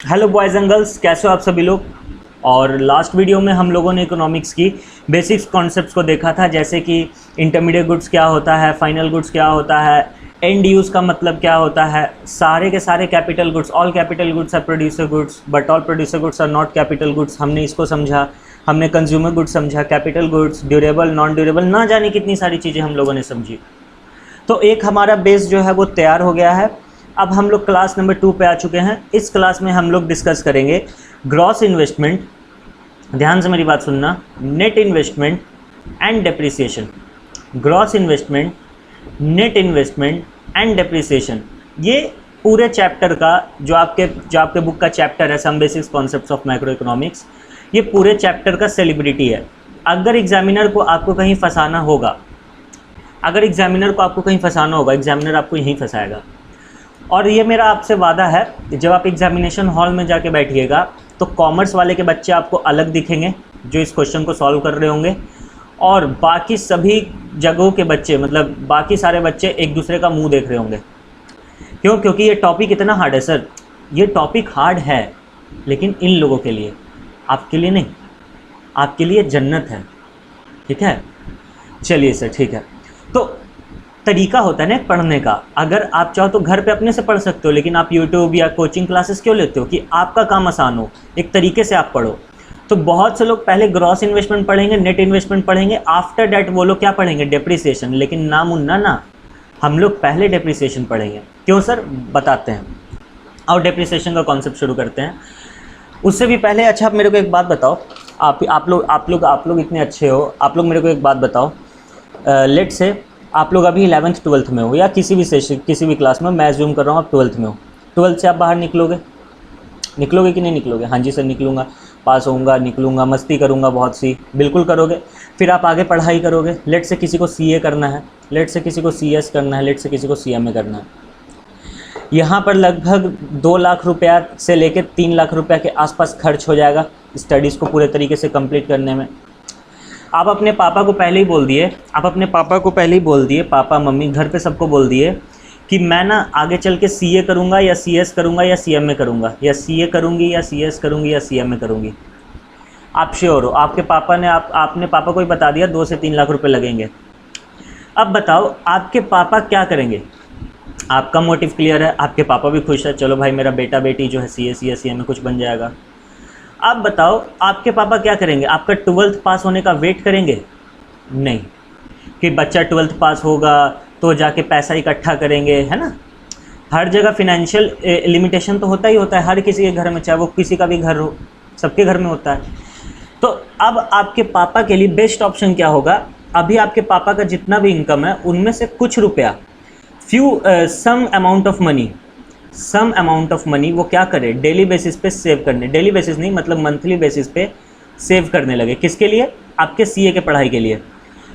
Hello boys and girls, कैसे हो आप सभी लोग। और लास्ट वीडियो में हम लोगों ने इकोनॉमिक्स की बेसिक्स कॉन्सेप्ट्स को देखा था, जैसे कि इंटरमीडिएट गुड्स क्या होता है, फाइनल गुड्स क्या होता है, एंड यूज़ का मतलब क्या होता है, सारे के सारे capital goods, all capital goods are producer goods but all producer goods are not capital goods. हमने इसको समझा, हमने कंज्यूमर गुड्स समझा, capital goods, durable, non durable, ना जाने कितनी सारी चीज़ें हम लोगों ने समझी। तो एक हमारा बेस जो है वो तैयार हो गया है। अब हम लोग क्लास नंबर 2 पे आ चुके हैं। इस क्लास में हम लोग डिस्कस करेंगे ग्रॉस इन्वेस्टमेंट, ध्यान से मेरी बात सुनना, net investment and depreciation. Gross investment, net investment and depreciation, ये पूरे चैप्टर का जो आपके बुक का चैप्टर है, some basics concepts of micro economics, ये पूरे चैप्टर का सेलिब्रिटी है। अगर एग्जामिनर को आपको कहीं फंसाना होगा, एग्जामिनर आपको यहीं फंसाएगा। और ये मेरा आपसे वादा है, जब आप एग्जामिनेशन हॉल में जाके बैठिएगा तो कॉमर्स वाले के बच्चे आपको अलग दिखेंगे जो इस क्वेश्चन को सॉल्व कर रहे होंगे, और बाकी सभी जगहों के बच्चे, मतलब बाकी सारे बच्चे एक दूसरे का मुंह देख रहे होंगे। क्यों? क्योंकि ये टॉपिक इतना हार्ड है सर। ये टॉपिक हार्ड है, लेकिन इन लोगों के लिए, आपके लिए नहीं, आपके लिए जन्नत है। ठीक है, चलिए सर, ठीक है। तो तरीका होता है ना पढ़ने का। अगर आप चाहो तो घर पे अपने से पढ़ सकते हो, लेकिन आप यूट्यूब या कोचिंग क्लासेस क्यों लेते हो? कि आपका काम आसान हो, एक तरीके से आप पढ़ो। तो बहुत से लोग पहले ग्रॉस इन्वेस्टमेंट पढ़ेंगे, नेट इन्वेस्टमेंट पढ़ेंगे, आफ्टर डैट वो लोग क्या पढ़ेंगे? डेप्रिसिएशन। लेकिन ना मुन्ना ना, हम लोग पहले डेप्रिसिएशन पढ़ेंगे। क्यों सर? बताते हैं। और डेप्रिसिएशन का कॉन्सेप्ट शुरू करते हैं। उससे भी पहले अच्छा, आप मेरे को एक बात बताओ, आप लोग इतने अच्छे हो, आप लोग मेरे को एक बात बताओ। लेट से आप लोग अभी 11th 12th में हो, या किसी भी क्लास में, मैं ज्यूम कर रहा हूँ आप 12th में हो। 12th से आप बाहर निकलोगे कि नहीं निकलोगे? हाँ जी सर, निकलूँगा, पास होऊंगा, निकलूँगा, मस्ती करूँगा बहुत सी, बिल्कुल करोगे। फिर आप आगे पढ़ाई करोगे। लेट से किसी को CA करना है, लेट से किसी को CS करना है, लेट से किसी को CMA करना है। यहाँ पर लगभग 2 लाख रुपया से लेकर 3 लाख रुपया के आसपास खर्च हो जाएगा स्टडीज़ को पूरे तरीके से कंप्लीट करने में। आप अपने पापा को पहले ही बोल दिए, पापा मम्मी घर पे सबको बोल दिए कि मैं ना आगे चल के CA करूँगा या CS करूँगा या CMA करूँगा, या CA करूँगी या CS करूँगी या CMA करूँगी। आप श्योर हो? आपके पापा ने आपने पापा को ही बता दिया 2 से 3 लाख रुपए लगेंगे। अब बताओ आपके पापा क्या करेंगे? आपका मोटिव क्लियर है, आपके पापा भी खुश है, चलो भाई मेरा बेटा बेटी जो है CS या CMA कुछ बन जाएगा। अब बताओ आपके पापा क्या करेंगे? आपका 12th पास होने का वेट करेंगे? नहीं, कि बच्चा 12th पास होगा तो जाके पैसा इकट्ठा करेंगे, है ना। हर जगह फिनेंशियल लिमिटेशन तो होता ही होता है, हर किसी के घर में, चाहे वो किसी का भी घर हो, सबके घर में होता है। तो अब आपके पापा के लिए बेस्ट ऑप्शन क्या होगा? अभी आपके पापा का जितना भी इनकम है उनमें से कुछ रुपया, सम अमाउंट ऑफ मनी वो क्या करे? डेली बेसिस पे सेव करने, डेली बेसिस नहीं मतलब मंथली बेसिस पे सेव करने लगे। किसके लिए? आपके CA के पढ़ाई के लिए।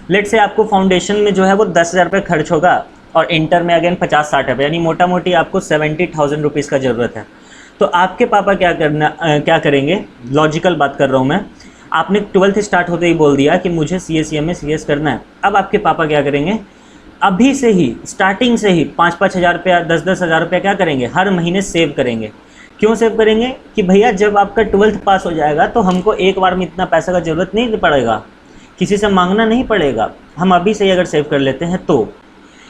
लेट से आपको फाउंडेशन में जो है वो 10,000 रुपये खर्च होगा, और इंटर में अगेन 50-60 रुपये, यानी मोटा मोटी आपको 70,000 रुपीज़ का ज़रूरत है। तो आपके पापा क्या करेंगे? लॉजिकल बात कर रहा हूँ मैं। आपने 12th स्टार्ट होते ही बोल दिया कि मुझे CA CMA CS करना है। अब आपके पापा क्या करेंगे? अभी से ही, स्टार्टिंग से ही 5-5 हज़ार रुपया, 10-10 हज़ार रुपया क्या करेंगे? हर महीने सेव करेंगे। क्यों सेव करेंगे? कि भैया जब आपका 12th पास हो जाएगा तो हमको एक बार में इतना पैसा का ज़रूरत नहीं पड़ेगा, किसी से मांगना नहीं पड़ेगा, हम अभी से ही अगर सेव कर लेते हैं तो।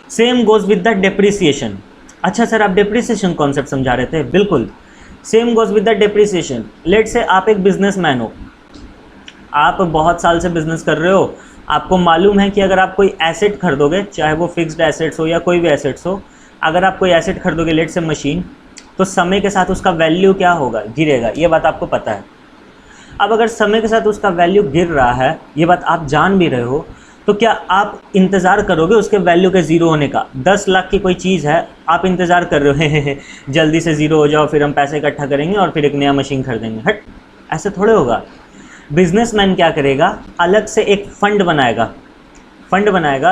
Same goes with the depreciation. अच्छा सर, आप डेप्रिसिएशन कॉन्सेप्ट समझा रहे थे, बिल्कुल same goes with the depreciation. Let say आप एक बिजनेसमैन हो, आप बहुत साल से बिजनेस कर रहे हो, आपको मालूम है कि अगर आप कोई एसेट खरीदोगे, चाहे वो फिक्स्ड एसेट्स हो या कोई भी एसेट्स हो, अगर आप कोई एसेट खरीदोगे, लेट से मशीन, तो समय के साथ उसका वैल्यू क्या होगा? गिरेगा। ये बात आपको पता है। अब अगर समय के साथ उसका वैल्यू गिर रहा है, ये बात आप जान भी रहे हो, तो क्या आप इंतज़ार करोगे उसके वैल्यू के ज़ीरो होने का? 10 लाख की कोई चीज़ है, आप इंतज़ार कर रहे हो जल्दी से ज़ीरो हो जाओ, फिर हम पैसे इकट्ठा करेंगे और फिर एक नया मशीन खरीदेंगे। हट, ऐसे थोड़े होगा। बिजनेसमैन क्या करेगा? अलग से एक फंड बनाएगा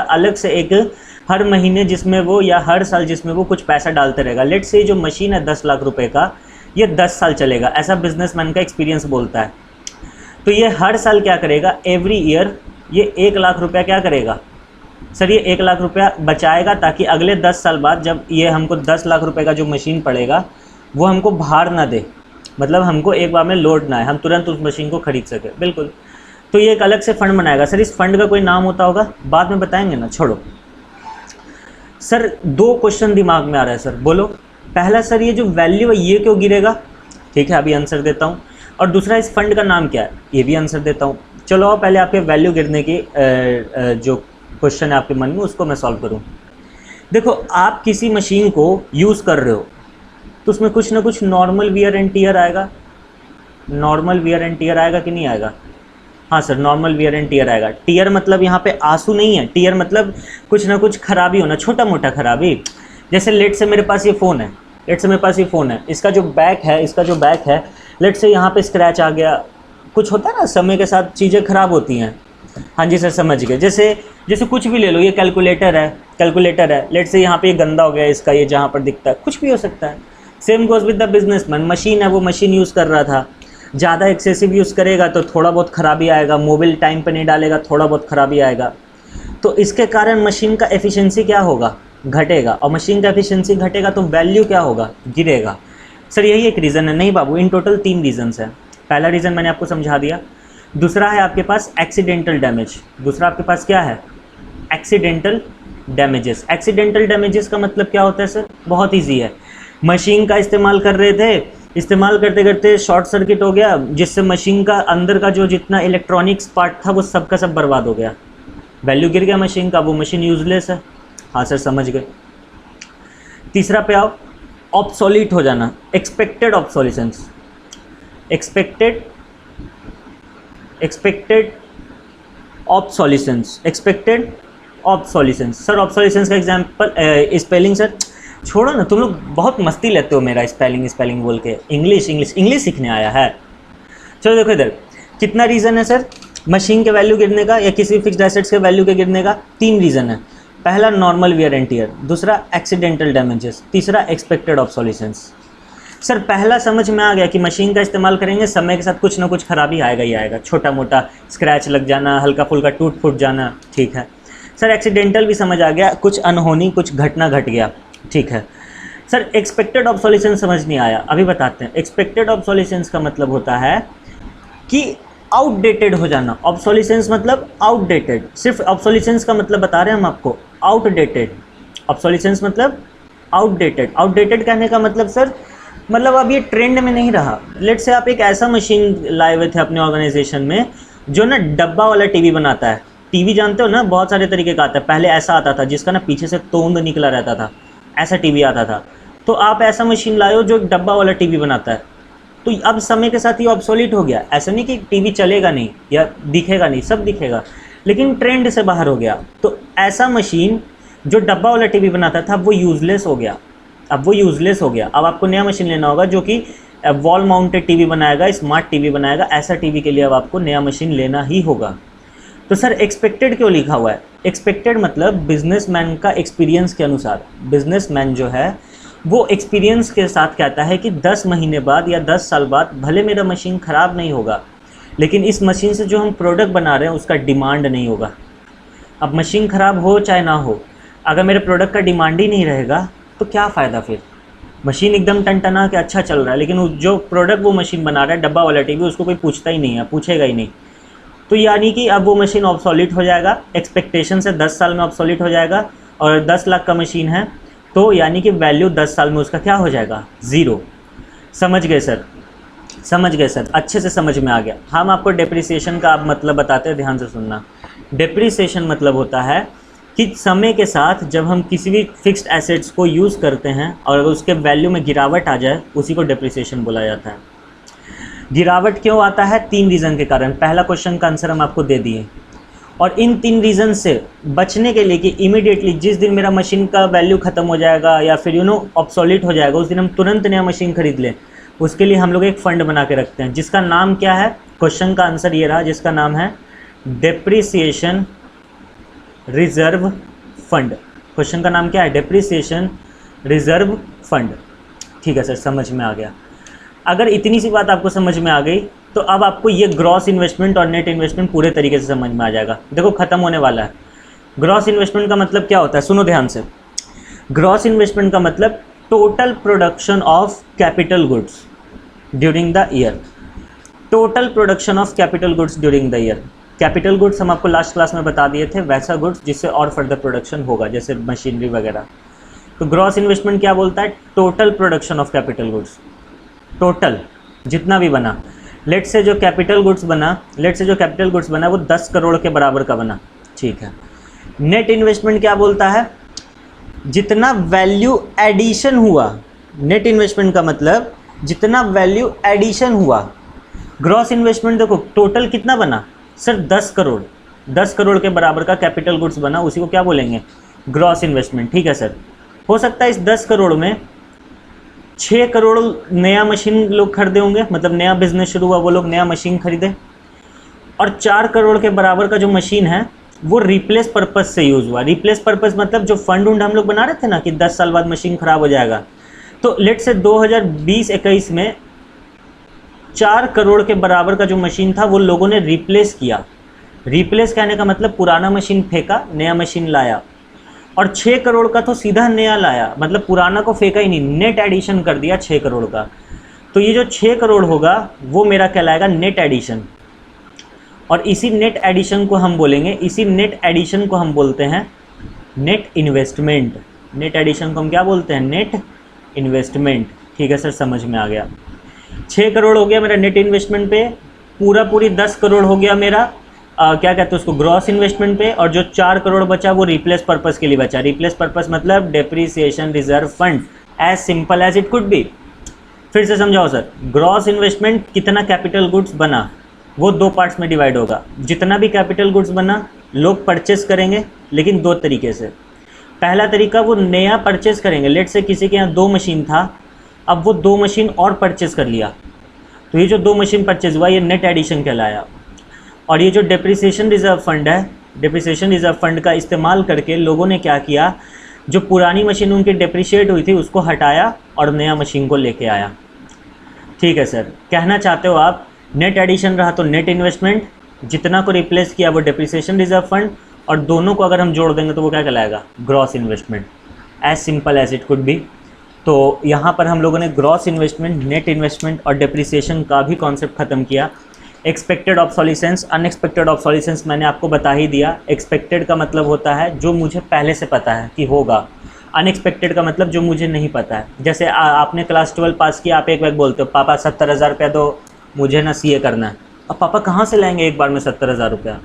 अलग से एक, हर महीने जिसमें वो, या हर साल जिसमें वो कुछ पैसा डालते रहेगा। लेट से जो मशीन है 10 लाख रुपए का, ये 10 साल चलेगा, ऐसा बिजनेसमैन का एक्सपीरियंस बोलता है। तो ये हर साल क्या करेगा? एवरी ईयर ये 1 लाख रुपया क्या करेगा? सर ये 1 लाख रुपया बचाएगा, ताकि अगले 10 साल बाद जब ये हमको 10 लाख रुपए का जो मशीन पड़ेगा वो हमको भार ना दे, मतलब हमको एक बार में लोड ना है, हम तुरंत उस मशीन को खरीद सके, बिल्कुल। तो ये एक अलग से फंड बनाएगा। सर इस फंड का कोई नाम होता होगा, बाद में बताएंगे ना, छोड़ो। सर 2 क्वेश्चन दिमाग में आ रहा है सर, बोलो। पहला सर ये जो वैल्यू है ये क्यों गिरेगा, ठीक है अभी आंसर देता हूँ। और दूसरा इस फंड का नाम क्या है, ये भी आंसर देता हूँ। चलो आओ पहले आपके वैल्यू गिरने की जो क्वेश्चन है आपके मन में उसको मैं सॉल्व करूँ। देखो आप किसी मशीन को यूज़ कर रहे हो तो उसमें कुछ ना कुछ नॉर्मल वियर एंड टीयर आएगा, नॉर्मल वियर एंड टीयर आएगा कि नहीं आएगा? हाँ sir normal wear and tear आएगा। टीयर मतलब यहाँ पे आंसू नहीं है, टीयर मतलब कुछ ना कुछ खराबी होना, छोटा मोटा खराबी। जैसे लेट से मेरे पास ये फ़ोन है, लेट से मेरे पास ये फ़ोन है, इसका जो बैक है, इसका जो बैक है, लेट से यहाँ पे स्क्रैच आ गया, कुछ होता है ना समय के साथ चीज़ें ख़राब होती हैं। हाँ जी सर समझ गए। जैसे कुछ भी ले लो, ये कैलकुलेटर है, लेट से यहाँ पे ये गंदा हो गया इसका, ये जहाँ पर दिखता है, कुछ भी हो सकता है। Same goes with the businessman, machine है, वो मशीन यूज़ कर रहा था, ज़्यादा एक्सेसिव यूज़ करेगा तो थोड़ा बहुत ख़राबी आएगा, मोबाइल टाइम पे नहीं डालेगा थोड़ा बहुत ख़राबी आएगा। तो इसके कारण मशीन का एफिशिएंसी क्या होगा, घटेगा, और मशीन का एफिशिएंसी घटेगा तो वैल्यू क्या होगा, गिरेगा। सर यही एक रीज़न है? नहीं बाबू, इन टोटल 3 रीज़न्स हैं। पहला रीज़न मैंने आपको समझा दिया, दूसरा है आपके पास एक्सीडेंटल डैमेज, दूसरा आपके पास क्या है, एक्सीडेंटल डैमेजेस। एक्सीडेंटल डैमेजेस का मतलब क्या होता है सर, बहुत ईजी है। मशीन का इस्तेमाल कर रहे थे, इस्तेमाल करते करते शॉर्ट सर्किट हो गया, जिससे मशीन का अंदर का जो जितना इलेक्ट्रॉनिक्स पार्ट था वो सब का सब बर्बाद हो गया, वैल्यू गिर गया मशीन का, वो मशीन यूजलेस है। हाँ सर समझ गए। तीसरा पे आओ, ऑब्सोलीट हो जाना, expected obsolescence, expected obsolescence. Sir obsolescence का एग्जांपल स्पेलिंग, सर छोड़ो ना, तुम लोग बहुत मस्ती लेते हो मेरा स्पेलिंग बोल के, इंग्लिश सीखने आया है। चलो देखो इधर कितना रीज़न है सर मशीन के वैल्यू गिरने का या किसी फिक्स्ड एसेट्स के वैल्यू के गिरने का? 3 रीज़न है। पहला नॉर्मल वियर एंड टियर, दूसरा एक्सीडेंटल डैमेजेस, तीसरा एक्सपेक्टेड ऑब्सोलिसेंस। सर पहला समझ में आ गया कि मशीन का इस्तेमाल करेंगे, समय के साथ कुछ ना कुछ खराबी आएगा ही आएगा, छोटा मोटा स्क्रैच लग जाना, हल्का फुल्का टूट फूट जाना, ठीक है। सर एक्सीडेंटल भी समझ आ गया, कुछ अनहोनी, कुछ घटना घट गया, ठीक है। सर एक्सपेक्टेड ऑब्सोलिसेंस समझ नहीं आया, अभी बताते हैं। एक्सपेक्टेड ऑब्सोलिसेंस का मतलब होता है कि आउटडेटेड हो जाना। ऑब्सोलिसेंस मतलब आउटडेटेड, सिर्फ ऑब्सोलिसेंस का मतलब बता रहे हैं हम आपको, आउटडेटेड। ऑब्सोलिसेंस मतलब आउटडेटेड। आउटडेटेड कहने का मतलब सर, मतलब अब ये ट्रेंड में नहीं रहा। लेट से आप एक ऐसा मशीन लाए हुए थे अपने ऑर्गेनाइजेशन में जो ना डब्बा वाला टीवी बनाता है। टीवी जानते हो ना, बहुत सारे तरीके का आता है। पहले ऐसा आता था जिसका ना पीछे से तोंद निकला रहता था, ऐसा टीवी आता था। तो आप ऐसा मशीन लाए हो जो एक डब्बा वाला टीवी बनाता है, तो अब समय के साथ ये ऑब्सोलीट हो गया। ऐसा नहीं कि टीवी चलेगा नहीं या दिखेगा नहीं, सब दिखेगा, लेकिन ट्रेंड से बाहर हो गया। तो ऐसा मशीन जो डब्बा वाला टीवी बनाता था वो यूज़लेस हो गया, अब वो यूज़लेस हो गया। अब आपको नया मशीन लेना होगा जो कि वॉल माउंटेड टीवी बनाएगा, स्मार्ट टीवी बनाएगा। ऐसा टीवी के लिए अब आपको नया मशीन लेना ही होगा। तो सर एक्सपेक्टेड क्यों लिखा हुआ है? एक्सपेक्टेड मतलब बिजनेसमैन का एक्सपीरियंस के अनुसार, बिजनेसमैन जो है वो एक्सपीरियंस के साथ कहता है कि 10 महीने बाद या 10 साल बाद भले मेरा मशीन ख़राब नहीं होगा, लेकिन इस मशीन से जो हम प्रोडक्ट बना रहे हैं उसका डिमांड नहीं होगा। अब मशीन ख़राब हो चाहे ना हो, अगर मेरे प्रोडक्ट का डिमांड ही नहीं रहेगा तो क्या फ़ायदा फिर? मशीन एकदम टनटना के अच्छा चल रहा है, लेकिन जो प्रोडक्ट वो मशीन बना रहा है, डब्बा वाला टीवी, उसको कोई पूछता ही नहीं है, पूछेगा ही नहीं। तो यानी कि अब वो मशीन ऑब्सोलीट हो जाएगा, एक्सपेक्टेशन से 10 साल में ऑब्सोलीट हो जाएगा। और 10 लाख का मशीन है तो यानी कि वैल्यू 10 साल में उसका क्या हो जाएगा? 0। समझ गए सर? समझ गए सर? अच्छे से समझ में आ गया। हम आपको डेप्रिसिएशन का आप मतलब बताते हैं, ध्यान से सुनना। डेप्रिसिएशन मतलब होता है कि समय के साथ जब हम किसी भी फिक्स्ड एसेट्स को यूज़ करते हैं और अगर उसके वैल्यू में गिरावट आ जाए, उसी को डेप्रिसिएशन बोला जाता है। गिरावट क्यों आता है? 3 रीज़न के कारण। पहला क्वेश्चन का आंसर हम आपको दे दिए। और इन 3 रीज़न से बचने के लिए कि इमीडिएटली जिस दिन मेरा मशीन का वैल्यू ख़त्म हो जाएगा या फिर ऑब्सोलीट हो जाएगा, उस दिन हम तुरंत नया मशीन खरीद लें, उसके लिए हम लोग एक फ़ंड बना के रखते हैं जिसका नाम क्या है? क्वेश्चन का आंसर ये रहा, जिसका नाम है डेप्रिसिएशन रिजर्व फंड। क्वेश्चन का नाम क्या है? Depreciation reserve fund. ठीक है सर, समझ में आ गया। अगर इतनी सी बात आपको समझ में आ गई तो अब आपको ये ग्रॉस इन्वेस्टमेंट और नेट इन्वेस्टमेंट पूरे तरीके से समझ में आ जाएगा। देखो ख़त्म होने वाला है। ग्रॉस इन्वेस्टमेंट का मतलब क्या होता है? सुनो ध्यान से। ग्रॉस इन्वेस्टमेंट का मतलब total production of capital goods. During the year. Total production of capital goods during the year. Capital goods हम आपको लास्ट क्लास में बता दिए थे, वैसा गुड्स जिससे और फर्दर प्रोडक्शन होगा, जैसे मशीनरी वगैरह। तो ग्रॉस इन्वेस्टमेंट क्या बोलता है? Total production of capital goods, total जितना भी बना। लेट से जो कैपिटल गुड्स बना वो 10 करोड़ के बराबर का बना, ठीक है। नेट इन्वेस्टमेंट क्या बोलता है? जितना वैल्यू एडिशन हुआ। नेट इन्वेस्टमेंट का मतलब जितना वैल्यू एडिशन हुआ। ग्रॉस इन्वेस्टमेंट देखो टोटल कितना बना सर? 10 करोड़। 10 करोड़ के बराबर का कैपिटल गुड्स बना, उसी को क्या बोलेंगे? ग्रॉस इन्वेस्टमेंट, ठीक है सर। हो सकता है इस 10 करोड़ में 6 करोड़ नया मशीन लोग खरीदे होंगे, मतलब नया बिजनेस शुरू हुआ, वो लोग नया मशीन खरीदे, और 4 करोड़ के बराबर का जो मशीन है वो रिप्लेस पर्पस से यूज़ हुआ। रिप्लेस पर्पस मतलब जो फंड उंड हम लोग बना रहे थे ना कि 10 साल बाद मशीन ख़राब हो जाएगा, तो लेट से 2020-21 में 4 करोड़ के बराबर का जो मशीन था वो लोगों ने रिप्लेस किया। रिप्लेस कहने का मतलब पुराना मशीन फेंका, नया मशीन लाया, और 6 करोड़ का तो सीधा नया लाया, मतलब पुराना को फेंका ही नहीं, नेट एडिशन कर दिया 6 करोड़ का। तो ये जो 6 करोड़ होगा वो मेरा कहलाएगा नेट एडिशन, और इसी नेट एडिशन को हम बोलते हैं नेट इन्वेस्टमेंट। नेट एडिशन को हम क्या बोलते हैं? नेट इन्वेस्टमेंट, ठीक है सर, समझ में आ गया। 6 करोड़ हो गया मेरा नेट इन्वेस्टमेंट पे, पूरी 10 करोड़ हो गया मेरा क्या कहते हैं उसको, ग्रॉस इन्वेस्टमेंट पे, और जो 4 करोड़ बचा वो रिप्लेस पर्पस के लिए बचा। रिप्लेस पर्पस मतलब depreciation reserve fund, as simple as it could be. फिर से समझाओ सर, ग्रॉस इन्वेस्टमेंट कितना कैपिटल गुड्स बना वो 2 पार्ट्स में डिवाइड होगा। जितना भी कैपिटल गुड्स बना लोग परचेस करेंगे, लेकिन 2 तरीके से। पहला तरीका वो नया परचेस करेंगे। लेट से किसी के यहाँ 2 मशीन था, अब वो 2 मशीन और परचेस कर लिया, तो ये जो 2 मशीन परचेस हुआ ये नेट एडिशन कहलाया। और ये जो डेप्रिसिएशन रिजर्व फंड है, डेप्रिसिएशन रिजर्व फंड का इस्तेमाल करके लोगों ने क्या किया, जो पुरानी मशीन उनकी डेप्रिशिएट हुई थी उसको हटाया और नया मशीन को लेके आया, ठीक है सर। कहना चाहते हो आप नेट एडिशन रहा तो नेट इन्वेस्टमेंट, जितना को रिप्लेस किया वो डेप्रिसिएशन रिजर्व फंड, और दोनों को अगर हम जोड़ देंगे तो वो क्या कहलाएगा? Gross investment, as simple as it could be. तो यहाँ पर हम लोगों ने ग्रॉस इन्वेस्टमेंट, नेट इन्वेस्टमेंट और डेप्रिसिएशन का भी कॉन्सेप्ट ख़त्म किया। एक्सपेक्टेड ऑब्सोलिसेंस, अनएक्सपेक्टेड ऑब्सोलिसेंस मैंने आपको बता ही दिया। एक्सपेक्टेड का मतलब होता है जो मुझे पहले से पता है कि होगा, अनएक्सपेक्टेड का मतलब जो मुझे नहीं पता है। जैसे आपने क्लास 12 पास किया, आप एक बार बोलते हो पापा 70,000 रुपया दो, मुझे ना CA करना है। अब पापा कहाँ से लाएंगे एक बार में 70,000 रुपया?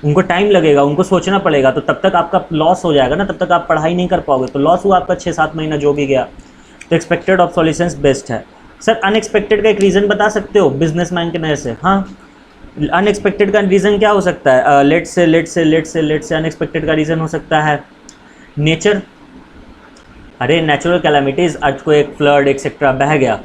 उनको टाइम लगेगा, उनको सोचना पड़ेगा, तो तब तक आपका लॉस हो जाएगा ना, तब तक आप पढ़ाई नहीं कर पाओगे, तो लॉस हुआ आपका 6-7 महीना जो भी गया। तो एक्सपेक्टेड ऑब्सोलिसेंस बेस्ट है। सर अनएक्सपेक्टेड का एक रीज़न बता सकते हो बिजनेसमैन के नज़र से? हाँ, अनएक्सपेक्टेड का रीज़न क्या हो सकता है? लेट से अनएक्सपेक्टेड का रीज़न हो सकता है नेचर। अरे natural calamities, earthquake, flood etcetera, बह गया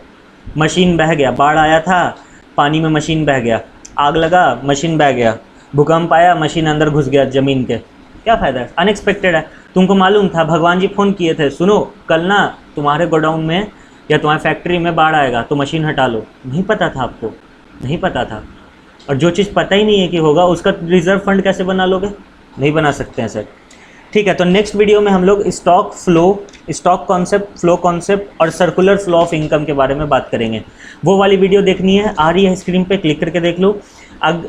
मशीन, बह गया, बाढ़ आया था पानी में मशीन बह गया, आग लगा मशीन बह गया, भूकंप आया मशीन अंदर घुस गया ज़मीन के, क्या फ़ायदा है? अनएक्सपेक्टेड है। तुमको मालूम था, भगवान जी फ़ोन किए थे, सुनो कल ना तुम्हारे गोडाउन में या तुम्हारी फैक्ट्री में बाढ़ आएगा तो मशीन हटा लो। नहीं पता था आपको, नहीं पता था। और जो चीज़ पता ही नहीं है कि होगा उसका रिजर्व फंड कैसे बना लोगे? नहीं बना सकते हैं सर, ठीक है। तो नेक्स्ट वीडियो में हम लोग stock flow, stock concept, flow concept और सर्कुलर फ्लो ऑफ इनकम के बारे में बात करेंगे। वो वाली वीडियो देखनी है, आ रही है स्क्रीन पे, क्लिक करके देख लो।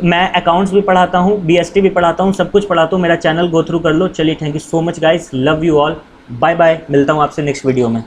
मैं अकाउंट्स भी पढ़ाता हूँ, BST भी पढ़ाता हूँ, सब कुछ पढ़ाता हूँ, मेरा चैनल गो थ्रू कर लो। चलिए, thank you so much guys, love you all, bye bye, मिलता हूँ आपसे नेक्स्ट वीडियो में।